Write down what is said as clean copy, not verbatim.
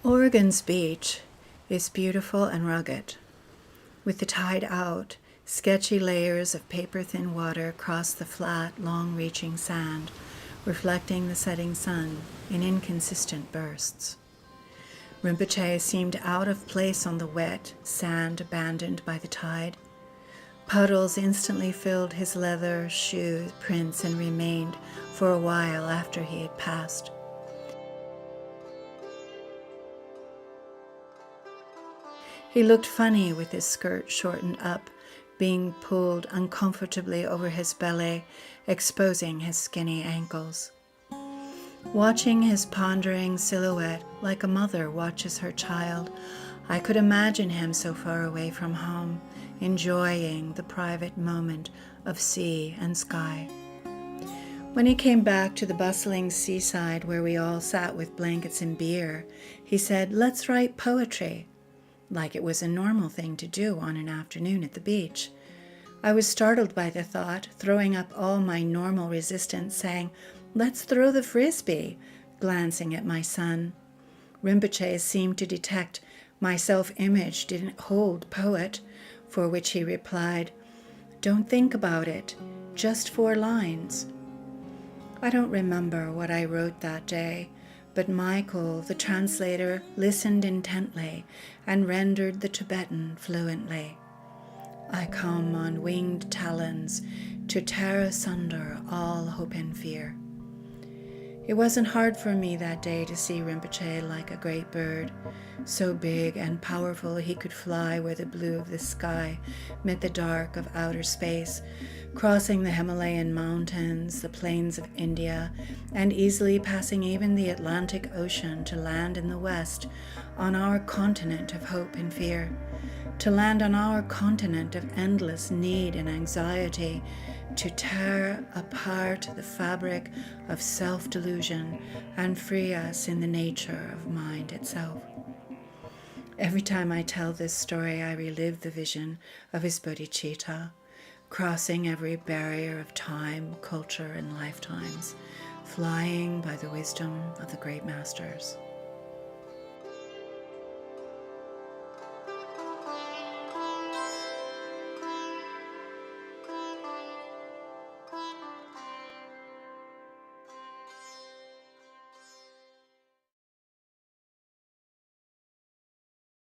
Oregon's beach is beautiful and rugged. With the tide out, sketchy layers of paper-thin water cross the flat, long-reaching sand, reflecting the setting sun in inconsistent bursts. Rinpoché seemed out of place on the wet sand abandoned by the tide. Puddles instantly filled his leather shoe prints and remained for a while after he had passed. He looked funny with his skirt shortened up, being pulled uncomfortably over his belly, exposing his skinny ankles. Watching his pondering silhouette like a mother watches her child, I could imagine him so far away from home, enjoying the private moment of sea and sky. When he came back to the bustling seaside where we all sat with blankets and beer, he said, "Let's write poetry," like it was a normal thing to do on an afternoon at the beach. I was startled by the thought, throwing up all my normal resistance, saying, "Let's throw the frisbee," glancing at my son. Rinpoché seemed to detect my self-image didn't hold poet, for which he replied, "Don't think about it, just 4 lines." I don't remember what I wrote that day, but Michael, the translator, listened intently and rendered the Tibetan fluently. "I come on winged talons to tear asunder all hope and fear." It wasn't hard for me that day to see Rinpoché like a great bird, so big and powerful he could fly where the blue of the sky met the dark of outer space, crossing the Himalayan mountains, the plains of India, and easily passing even the Atlantic Ocean to land in the West, on our continent of hope and fear, to land on our continent of endless need and anxiety, to tear apart the fabric of self-delusion and free us in the nature of mind itself. Every time I tell this story, I relive the vision of his bodhicitta, crossing every barrier of time, culture, and lifetimes, flying by the wisdom of the great masters.